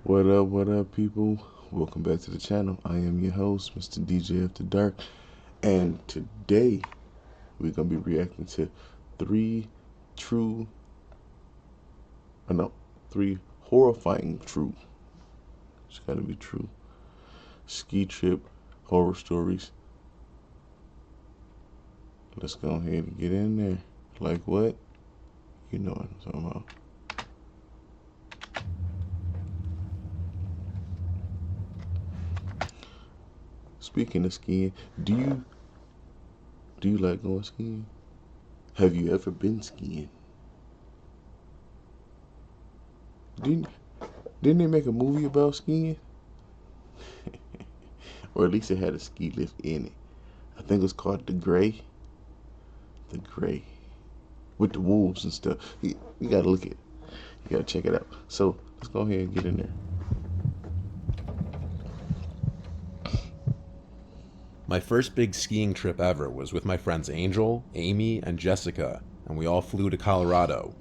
What up, people? Welcome back to the channel. I am your host, Mr. DJ After Dark, and today we're gonna be reacting to three true, no, three horrifying true. It's gotta be true. Ski trip horror stories. Let's go ahead and get in there. Like what? You know what I'm talking about. Speaking of skiing, do you like going skiing? Have you ever been skiing? Didn't didn't they make a movie about skiing? Or at least it had a ski lift in it. I think it was called The Gray. The Gray. With the wolves and stuff. You gotta look at it. You gotta check it out. So let's go ahead and get in there. My first big skiing trip ever was with my friends Angel, Amy, and Jessica, and we all flew to Colorado.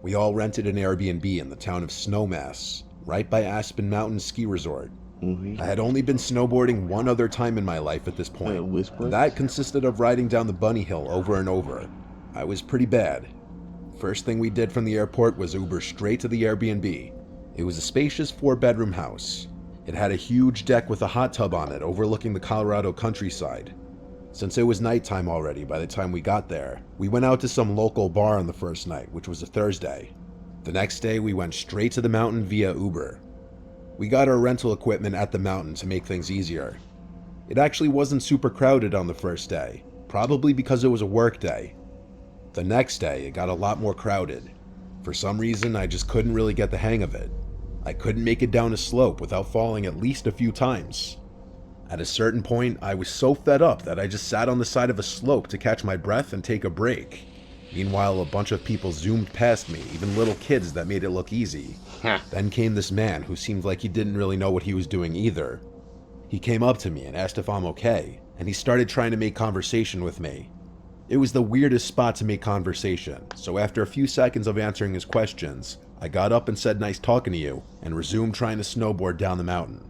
We all rented an Airbnb in the town of Snowmass, right by Aspen Mountain Ski Resort. I had only been snowboarding one other time in my life at this point, and that consisted of riding down the bunny hill over and over. I was pretty bad. First thing we did from the airport was Uber straight to the Airbnb. It was a spacious 4-bedroom house. It had a huge deck with a hot tub on it overlooking the Colorado countryside. Since it was nighttime already by the time we got there, we went out to some local bar on the first night, which was a Thursday. The next day we went straight to the mountain via Uber. We got our rental equipment at the mountain to make things easier. It actually wasn't super crowded on the first day, probably because it was a work day. The next day it got a lot more crowded. For some reason I just couldn't really get the hang of it. I couldn't make it down a slope without falling at least a few times. At a certain point, I was so fed up that I just sat on the side of a slope to catch my breath and take a break. Meanwhile, a bunch of people zoomed past me, even little kids that made it look easy. Then came this man who seemed like he didn't really know what he was doing either. He came up to me and asked if I'm okay, and he started trying to make conversation with me. It was the weirdest spot to make conversation, so after a few seconds of answering his questions, I got up and said nice talking to you, and resumed trying to snowboard down the mountain.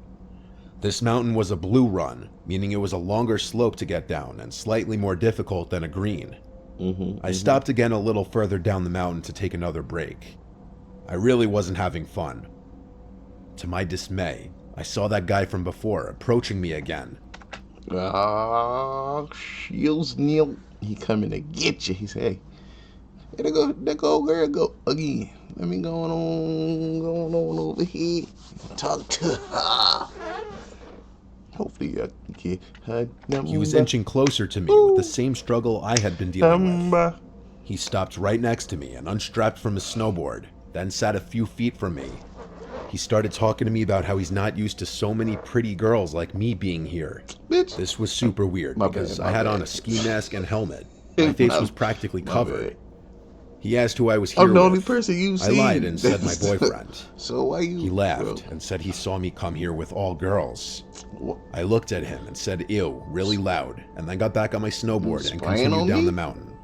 This mountain was a blue run, meaning it was a longer slope to get down and slightly more difficult than a green. I stopped again a little further down the mountain to take another break. I really wasn't having fun. To my dismay, I saw that guy from before approaching me again. Shields Neil, he coming to get you. He said, hey, there go girl go again. Let me go on over here. Talk to her. Hopefully I can get her number. He was inching closer to me with the same struggle I had been dealing with. He stopped right next to me and unstrapped from his snowboard, then sat a few feet from me. He started talking to me about how he's not used to so many pretty girls like me being here. Bitch. This was super weird because I had on a ski mask and helmet. My face was practically covered. He asked who I was here I'm the with. only person you've seen. I lied and said my boyfriend. So why you? He laughed and said he saw me come here with all girls. I looked at him and said ew really loud, and then got back on my snowboard and continued down the mountain.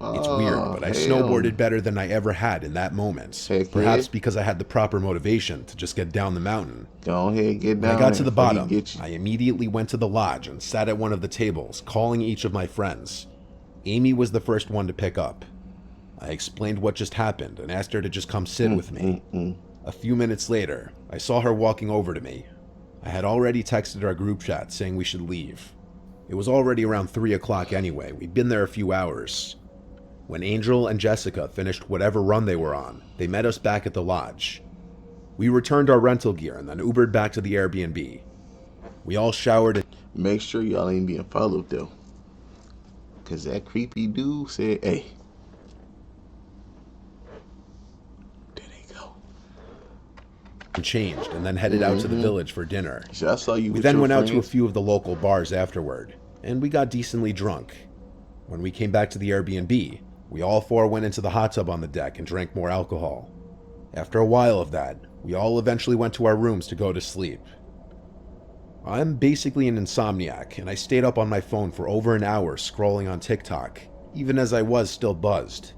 It's weird, but I snowboarded better than I ever had in that moment. Perhaps because I had the proper motivation to just get down the mountain. Go ahead, get down. When I got to the bottom, I immediately went to the lodge and sat at one of the tables, calling each of my friends. Amy was the first one to pick up. I explained what just happened and asked her to just come sit with me. A few minutes later, I saw her walking over to me. I had already texted our group chat saying we should leave. It was already around 3 o'clock anyway. We'd been there a few hours. When Angel and Jessica finished whatever run they were on, they met us back at the lodge. We returned our rental gear and then Ubered back to the Airbnb. We all showered and make sure y'all ain't being followed though, cause that creepy dude said, hey, there they go. changed and then headed out to the village for dinner. So I saw you. We then went out to a few of the local bars afterward, and we got decently drunk. When we came back to the Airbnb, we all four went into the hot tub on the deck and drank more alcohol. After a while of that, we all eventually went to our rooms to go to sleep. I'm basically an insomniac, and I stayed up on my phone for over an hour scrolling on TikTok, even as I was still buzzed.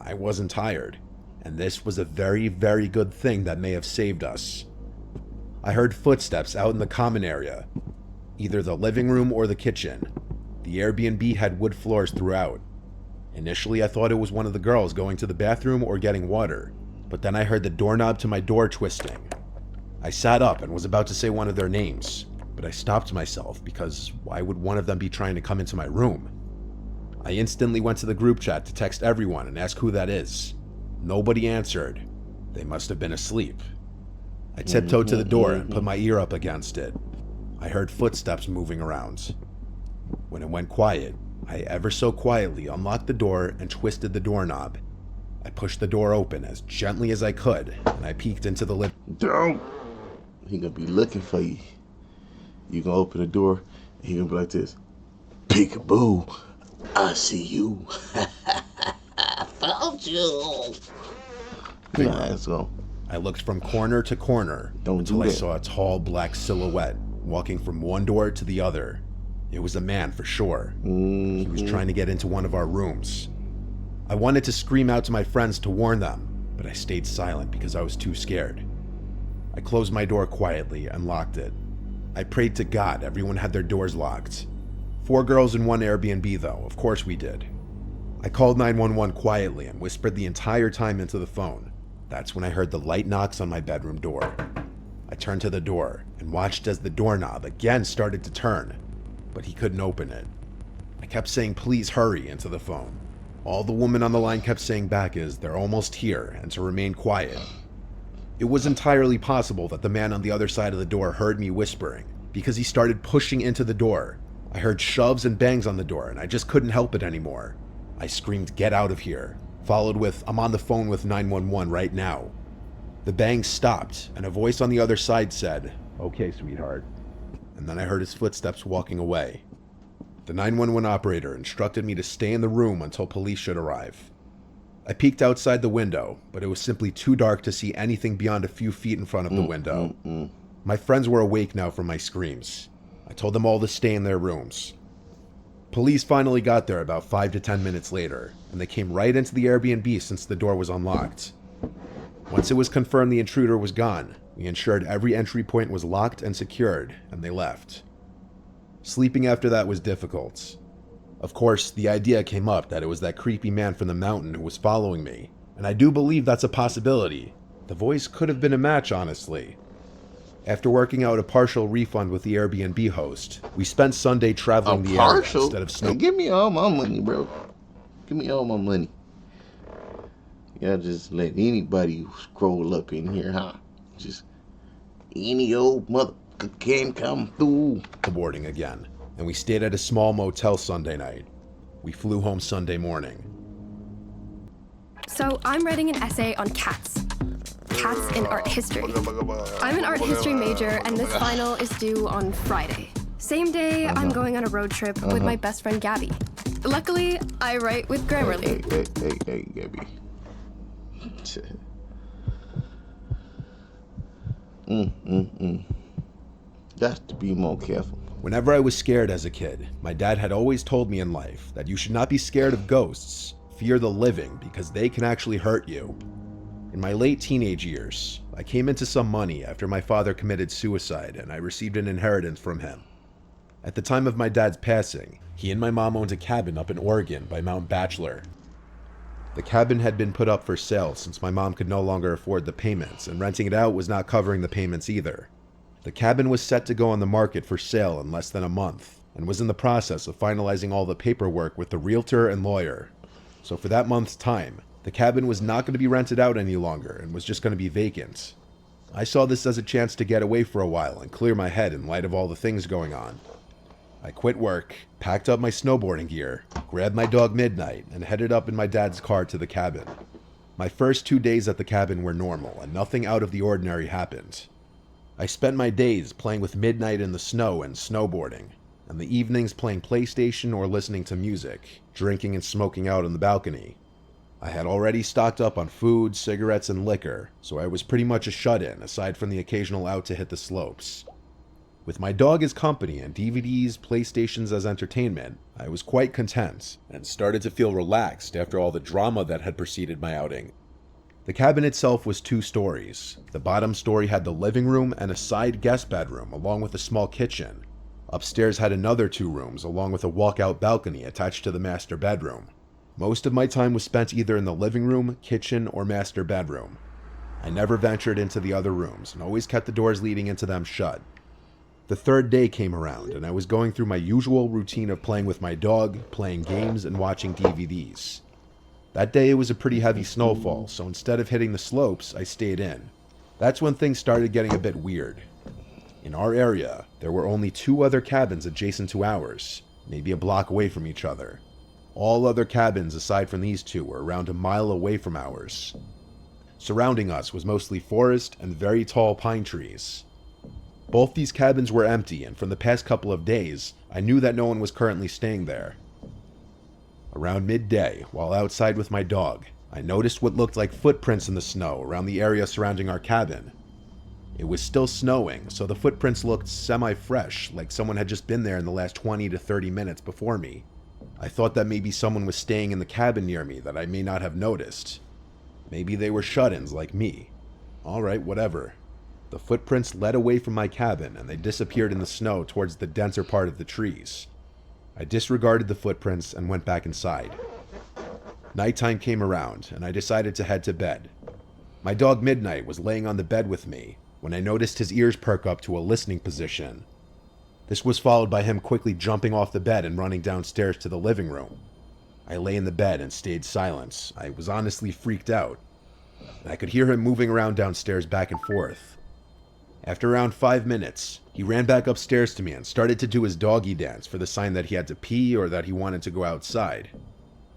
I wasn't tired, and this was a very, very good thing that may have saved us. I heard footsteps out in the common area, either the living room or the kitchen. The Airbnb had wood floors throughout. Initially, I thought it was one of the girls going to the bathroom or getting water, but then I heard the doorknob to my door twisting. I sat up and was about to say one of their names, but I stopped myself because why would one of them be trying to come into my room? I instantly went to the group chat to text everyone and ask who that is. Nobody answered. They must have been asleep. I tiptoed to the door and put my ear up against it. I heard footsteps moving around. When it went quiet, I ever so quietly unlocked the door and twisted the doorknob. I pushed the door open as gently as I could, and I peeked into the living room. Don't. He gonna be looking for you. You gonna open the door, and he gonna be like this. Peekaboo, I see you. I found you. Let's go. I looked from corner to corner until I saw a tall black silhouette walking from one door to the other. It was a man for sure. He was trying to get into one of our rooms. I wanted to scream out to my friends to warn them, but I stayed silent because I was too scared. I closed my door quietly and locked it. I prayed to God everyone had their doors locked. 4 girls in one Airbnb though, of course we did. I called 911 quietly and whispered the entire time into the phone. That's when I heard the light knocks on my bedroom door. I turned to the door and watched as the doorknob again started to turn, but he couldn't open it. I kept saying, "Please hurry," into the phone. All the woman on the line kept saying back is, "They're almost here," and to remain quiet. It was entirely possible that the man on the other side of the door heard me whispering, because he started pushing into the door. I heard shoves and bangs on the door, and I just couldn't help it anymore. I screamed, "Get out of here," followed with, "I'm on the phone with 911 right now." The bangs stopped, and a voice on the other side said, "Okay, sweetheart." And then I heard his footsteps walking away. The 911 operator instructed me to stay in the room until police should arrive. I peeked outside the window, but it was simply too dark to see anything beyond a few feet in front of the window. My friends were awake now from my screams. I told them all to stay in their rooms. Police finally got there about 5 to 10 minutes later, and they came right into the Airbnb since the door was unlocked. Once it was confirmed the intruder was gone, we ensured every entry point was locked and secured, and they left. Sleeping after that was difficult. Of course, the idea came up that it was that creepy man from the mountain who was following me, and I do believe that's a possibility. The voice could have been a match, honestly. After working out a partial refund with the Airbnb host, we spent Sunday traveling the area instead of snow. Hey, give me all my money, bro. Give me all my money. Y'all just let anybody scroll up in here, huh? Just any old mother can come through. Boarding again, and we stayed at a small motel Sunday night. We flew home Sunday morning. So I'm writing an essay on cats. Cats in art history. I'm an art history major, and this final is due on Friday. Same day, I'm going on a road trip with my best friend Gabby. Luckily, I write with Grammarly. Hey, Gabby. Got to be more careful. Whenever I was scared as a kid, my dad had always told me in life that you should not be scared of ghosts, fear the living, because they can actually hurt you. In my late teenage years, I came into some money after my father committed suicide and I received an inheritance from him. At the time of my dad's passing, he and my mom owned a cabin up in Oregon by Mount Bachelor. The cabin had been put up for sale since my mom could no longer afford the payments, and renting it out was not covering the payments either. The cabin was set to go on the market for sale in less than a month, and was in the process of finalizing all the paperwork with the realtor and lawyer. So for that month's time, the cabin was not going to be rented out any longer and was just going to be vacant. I saw this as a chance to get away for a while and clear my head in light of all the things going on. I quit work, packed up my snowboarding gear, grabbed my dog Midnight, and headed up in my dad's car to the cabin. My first 2 days at the cabin were normal, and nothing out of the ordinary happened. I spent my days playing with Midnight in the snow and snowboarding, and the evenings playing PlayStation or listening to music, drinking and smoking out on the balcony. I had already stocked up on food, cigarettes, and liquor, so I was pretty much a shut-in aside from the occasional out to hit the slopes. With my dog as company and DVDs, PlayStations as entertainment, I was quite content and started to feel relaxed after all the drama that had preceded my outing. The cabin itself was 2 stories. The bottom story had the living room and a side guest bedroom, along with a small kitchen. Upstairs had another 2 rooms, along with a walkout balcony attached to the master bedroom. Most of my time was spent either in the living room, kitchen, or master bedroom. I never ventured into the other rooms, and always kept the doors leading into them shut. The 3rd day came around, and I was going through my usual routine of playing with my dog, playing games, and watching DVDs. That day it was a pretty heavy snowfall, so instead of hitting the slopes, I stayed in. That's when things started getting a bit weird. In our area, there were only 2 other cabins adjacent to ours, maybe a block away from each other. All other cabins aside from these 2 were around a mile away from ours. Surrounding us was mostly forest and very tall pine trees. Both these cabins were empty, and from the past couple of days, I knew that no one was currently staying there. Around midday, while outside with my dog, I noticed what looked like footprints in the snow around the area surrounding our cabin. It was still snowing, so the footprints looked semi-fresh, like someone had just been there in the last 20 to 30 minutes before me. I thought that maybe someone was staying in the cabin near me that I may not have noticed. Maybe they were shut-ins like me. Alright, whatever. The footprints led away from my cabin, and they disappeared in the snow towards the denser part of the trees. I disregarded the footprints and went back inside. Nighttime came around, and I decided to head to bed. My dog Midnight was laying on the bed with me when I noticed his ears perk up to a listening position. This was followed by him quickly jumping off the bed and running downstairs to the living room. I lay in the bed and stayed silent. I was honestly freaked out. I could hear him moving around downstairs back and forth. After around 5 minutes, he ran back upstairs to me and started to do his doggy dance for the sign that he had to pee or that he wanted to go outside.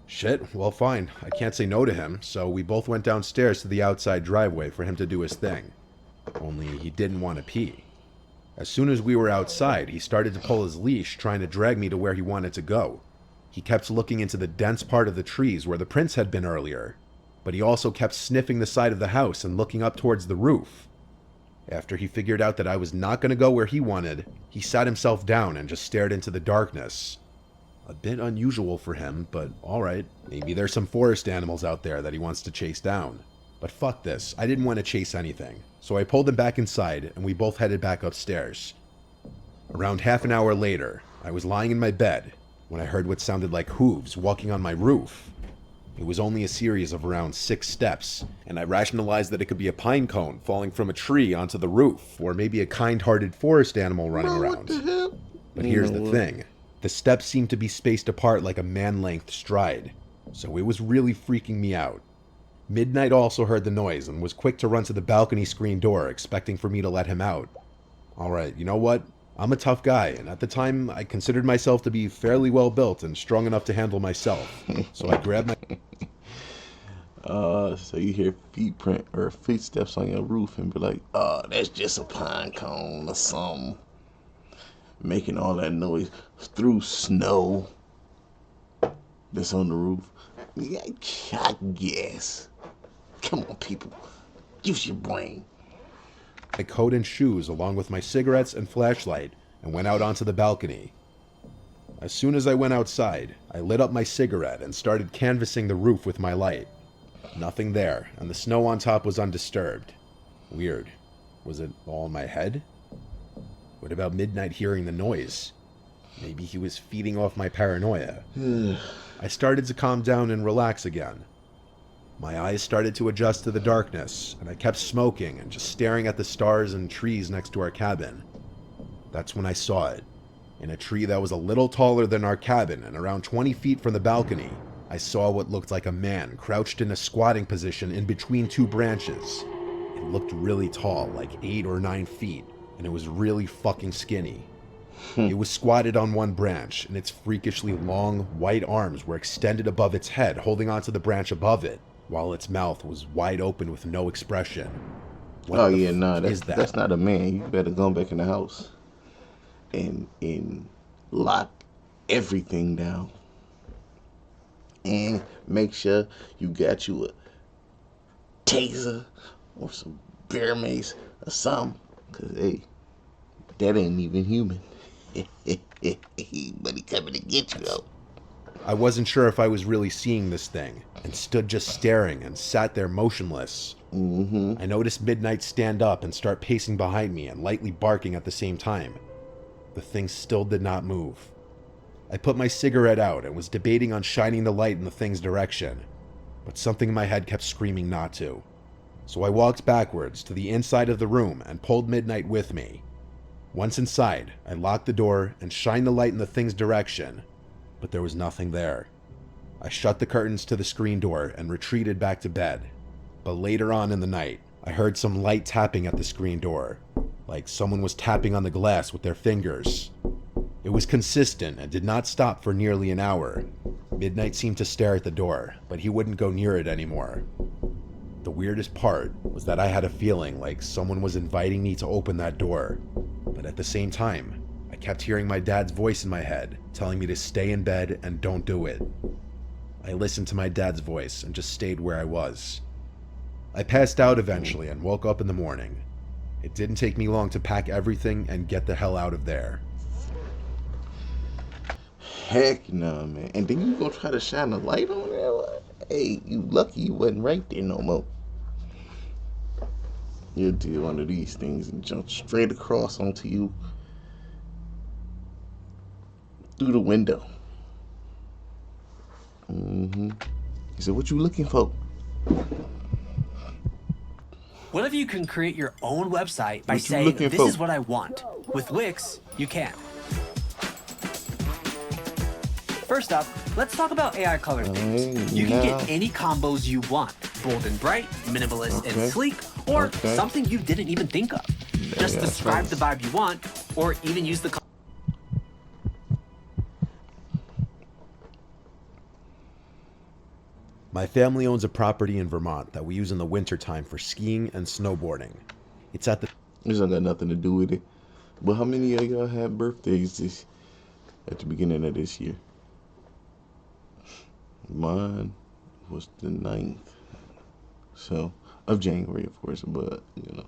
Shit, well fine, I can't say no to him, so we both went downstairs to the outside driveway for him to do his thing. Only he didn't want to pee. As soon as we were outside, he started to pull his leash, trying to drag me to where he wanted to go. He kept looking into the dense part of the trees where the prints had been earlier, but he also kept sniffing the side of the house and looking up towards the roof. After he figured out that I was not going to go where he wanted, he sat himself down and just stared into the darkness. A bit unusual for him, but alright, maybe there's some forest animals out there that he wants to chase down. But fuck this, I didn't want to chase anything, so I pulled him back inside and we both headed back upstairs. Around half an hour later, I was lying in my bed when I heard what sounded like hooves walking on my roof. It was only a series of around 6 steps, and I rationalized that it could be a pine cone falling from a tree onto the roof, or maybe a kind-hearted forest animal running around. What the hell? But here's the thing. The steps seemed to be spaced apart like a man-length stride, so it was really freaking me out. Midnight also heard the noise and was quick to run to the balcony screen door, expecting for me to let him out. Alright, you know what? I'm a tough guy, and at the time, I considered myself to be fairly well built and strong enough to handle myself. So I grabbed my... So you hear footsteps on your roof and be like, oh, that's just a pine cone or something. Making all that noise through snow that's on the roof. Yeah, I guess. Come on, people. Use your brain. My coat and shoes along with my cigarettes and flashlight and went out onto the balcony. As soon as I went outside, I lit up my cigarette and started canvassing the roof with my light. Nothing there, and the snow on top was undisturbed. Weird. Was it all in my head? What about Midnight hearing the noise? Maybe he was feeding off my paranoia. I started to calm down and relax again. My eyes started to adjust to the darkness, and I kept smoking and just staring at the stars and trees next to our cabin. That's when I saw it. In a tree that was a little taller than our cabin and around 20 feet from the balcony, I saw what looked like a man crouched in a squatting position in between 2 branches. It looked really tall, like 8 or 9 feet, and it was really fucking skinny. It was squatted on one branch, and its freakishly long, white arms were extended above its head, holding onto the branch above it, while its mouth was wide open with no expression. That's not a man. You better go back in the house and lock everything down. And make sure you got you a taser or some bear mace or something. Because, hey, that ain't even human. But he coming to get you, though. I wasn't sure if I was really seeing this thing, and stood just staring and sat there motionless. I noticed Midnight stand up and start pacing behind me and lightly barking at the same time. The thing still did not move. I put my cigarette out and was debating on shining the light in the thing's direction, but something in my head kept screaming not to. So I walked backwards to the inside of the room and pulled Midnight with me. Once inside, I locked the door and shined the light in the thing's direction, but there was nothing there. I shut the curtains to the screen door and retreated back to bed. But later on in the night, I heard some light tapping at the screen door, like someone was tapping on the glass with their fingers. It was consistent and did not stop for nearly an hour. Midnight seemed to stare at the door, but he wouldn't go near it anymore. The weirdest part was that I had a feeling like someone was inviting me to open that door, but at the same time, I kept hearing my dad's voice in my head, telling me to stay in bed and don't do it. I listened to my dad's voice and just stayed where I was. I passed out eventually and woke up in the morning. It didn't take me long to pack everything and get the hell out of there. Heck no, man. And then you gonna try to shine a light on there? Hey, you lucky you wasn't right there no more. You'll do one of these things and jump straight across onto you through the window. He said, what you looking for? What if you can create your own website by saying, this is what I want? With Wix, you can. First up, let's talk about AI color themes. You can get any combos you want. Bold and bright, minimalist and sleek, or something you didn't even think of. Just describe the vibe you want, or even use the My family owns a property in Vermont that we use in the wintertime for skiing and snowboarding. It's at the... This don't got nothing to do with it. But how many of y'all had birthdays at the beginning of this year? Mine was the 9th. So, of January, of course. But, you know,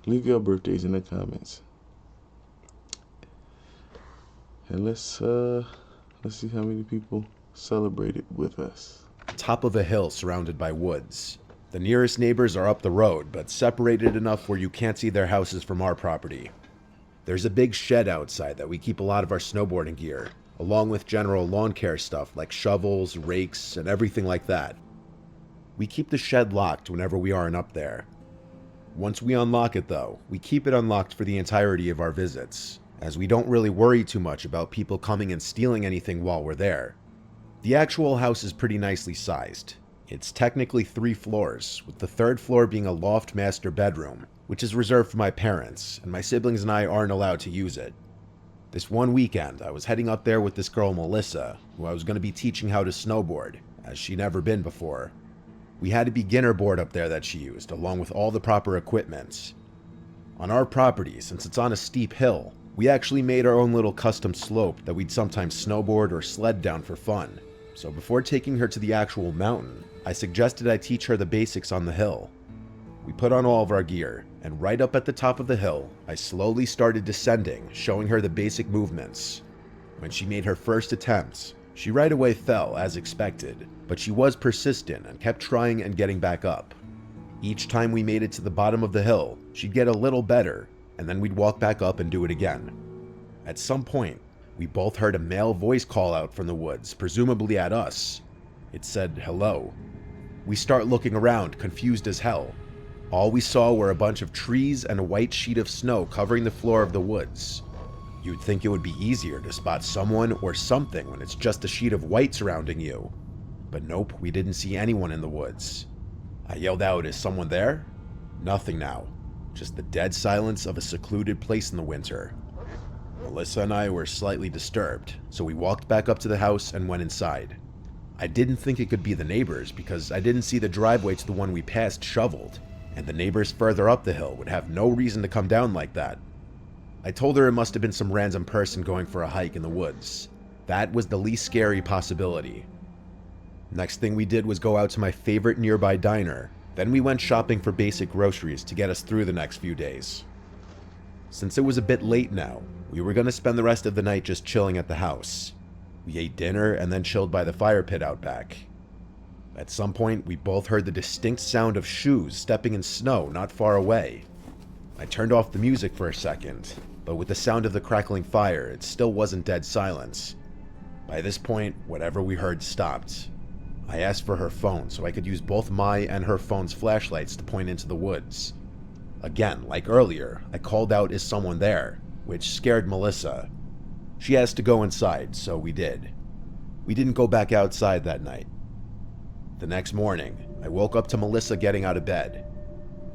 leave your birthdays in the comments. And let's see how many people celebrated with us. Top of a hill surrounded by woods. The nearest neighbors are up the road, but separated enough where you can't see their houses from our property. There's a big shed outside that we keep a lot of our snowboarding gear, along with general lawn care stuff like shovels, rakes, and everything like that. We keep the shed locked whenever we aren't up there. Once we unlock it though, we keep it unlocked for the entirety of our visits, as we don't really worry too much about people coming and stealing anything while we're there. The actual house is pretty nicely sized. It's technically 3 floors, with the 3rd floor being a loft master bedroom, which is reserved for my parents, and my siblings and I aren't allowed to use it. This one weekend, I was heading up there with this girl Melissa, who I was going to be teaching how to snowboard, as she'd never been before. We had a beginner board up there that she used, along with all the proper equipment. On our property, since it's on a steep hill, we actually made our own little custom slope that we'd sometimes snowboard or sled down for fun. So before taking her to the actual mountain, I suggested I teach her the basics on the hill. We put on all of our gear, and right up at the top of the hill, I slowly started descending, showing her the basic movements. When she made her first attempt, she right away fell as expected, but she was persistent and kept trying and getting back up. Each time we made it to the bottom of the hill, she'd get a little better, and then we'd walk back up and do it again. At some point, we both heard a male voice call out from the woods, presumably at us. It said, hello. We start looking around, confused as hell. All we saw were a bunch of trees and a white sheet of snow covering the floor of the woods. You'd think it would be easier to spot someone or something when it's just a sheet of white surrounding you. But nope, we didn't see anyone in the woods. I yelled out, is someone there? Nothing now. Just the dead silence of a secluded place in the winter. Melissa and I were slightly disturbed, so we walked back up to the house and went inside. I didn't think it could be the neighbors because I didn't see the driveway to the one we passed shoveled, and the neighbors further up the hill would have no reason to come down like that. I told her it must have been some random person going for a hike in the woods. That was the least scary possibility. Next thing we did was go out to my favorite nearby diner. Then we went shopping for basic groceries to get us through the next few days. Since it was a bit late now, we were going to spend the rest of the night just chilling at the house. We ate dinner and then chilled by the fire pit out back. At some point, we both heard the distinct sound of shoes stepping in snow not far away. I turned off the music for a second, but with the sound of the crackling fire, it still wasn't dead silence. By this point, whatever we heard stopped. I asked for her phone so I could use both my and her phone's flashlights to point into the woods. Again, like earlier, I called out, "Is someone there?" which scared Melissa. She asked to go inside, so we did. We didn't go back outside that night. The next morning, I woke up to Melissa getting out of bed.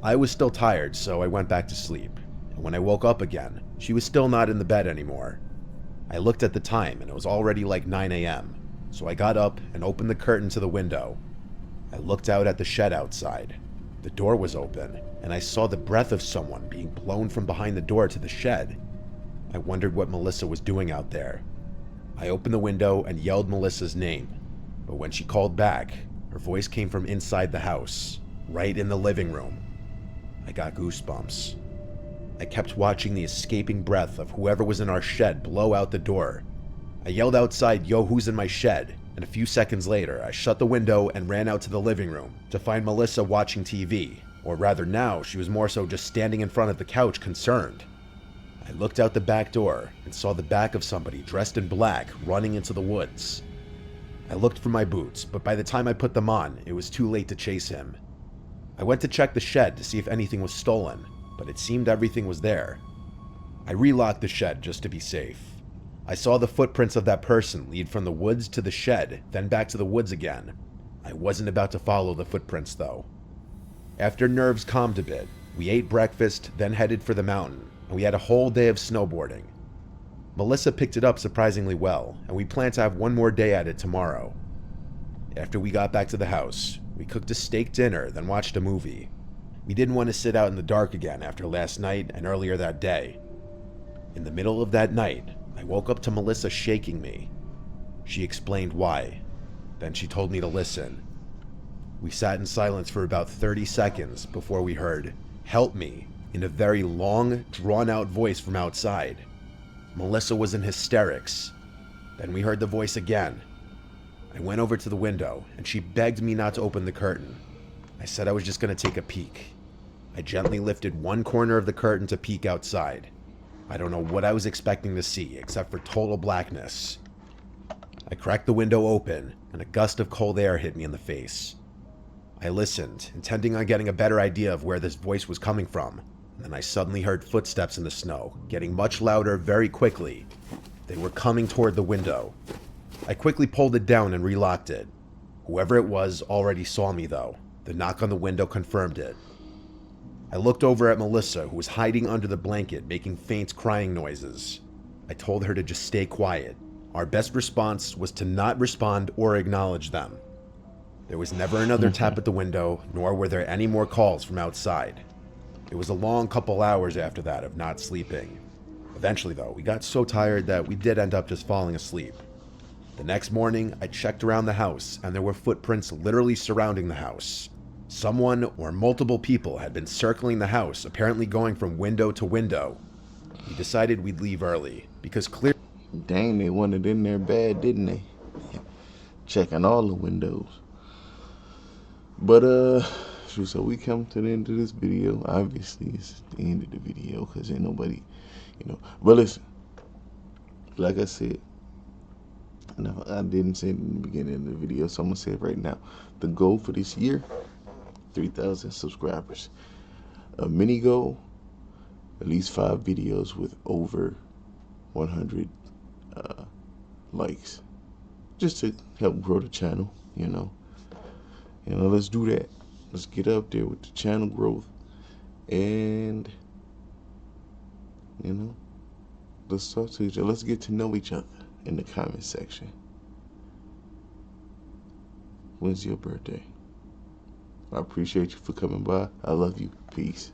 I was still tired, so I went back to sleep. And when I woke up again, she was still not in the bed anymore. I looked at the time and it was already like 9 a.m., so I got up and opened the curtain to the window. I looked out at the shed outside. The door was open, and I saw the breath of someone being blown from behind the door to the shed. I wondered what Melissa was doing out there. I opened the window and yelled Melissa's name, but when she called back, her voice came from inside the house, right in the living room. I got goosebumps. I kept watching the escaping breath of whoever was in our shed blow out the door. I yelled outside, "Yo, who's in my shed?" And a few seconds later, I shut the window and ran out to the living room to find Melissa watching TV, or rather now, she was more so just standing in front of the couch concerned. I looked out the back door and saw the back of somebody dressed in black running into the woods. I looked for my boots, but by the time I put them on, it was too late to chase him. I went to check the shed to see if anything was stolen, but it seemed everything was there. I relocked the shed just to be safe. I saw the footprints of that person lead from the woods to the shed, then back to the woods again. I wasn't about to follow the footprints though. After nerves calmed a bit, we ate breakfast, then headed for the mountain, and we had a whole day of snowboarding. Melissa picked it up surprisingly well, and we plan to have one more day at it tomorrow. After we got back to the house, we cooked a steak dinner, then watched a movie. We didn't want to sit out in the dark again after last night and earlier that day. In the middle of that night, I woke up to Melissa shaking me. She explained why. Then she told me to listen. We sat in silence for about 30 seconds before we heard, "Help me," in a very long, drawn-out voice from outside. Melissa was in hysterics. Then we heard the voice again. I went over to the window, and she begged me not to open the curtain. I said I was just going to take a peek. I gently lifted one corner of the curtain to peek outside. I don't know what I was expecting to see, except for total blackness. I cracked the window open, and a gust of cold air hit me in the face. I listened, intending on getting a better idea of where this voice was coming from, and then I suddenly heard footsteps in the snow, getting much louder very quickly. They were coming toward the window. I quickly pulled it down and relocked it. Whoever it was already saw me though. The knock on the window confirmed it. I looked over at Melissa, who was hiding under the blanket, making faint crying noises. I told her to just stay quiet. Our best response was to not respond or acknowledge them. There was never another tap at the window, nor were there any more calls from outside. It was a long couple hours after that of not sleeping. Eventually though, we got so tired that we did end up just falling asleep. The next morning, I checked around the house, and there were footprints literally surrounding the house. Someone or multiple people had been circling the house, apparently going from window to window. We decided we'd leave early, because clearly... Dang, they wanted in there bad, didn't they? Checking all the windows. But, so we come to the end of this video. Obviously, it's the end of the video, because ain't nobody, But listen, like I said, no, I didn't say it in the beginning of the video, so I'm going to say it right now. The goal for this year, 3,000 subscribers. A mini goal, at least 5 videos with over 100 likes. Just to help grow the channel, let's do that. Let's get up there with the channel growth. And, let's talk to each other. Let's get to know each other in the comment section. When's your birthday? I appreciate you for coming by. I love you. Peace.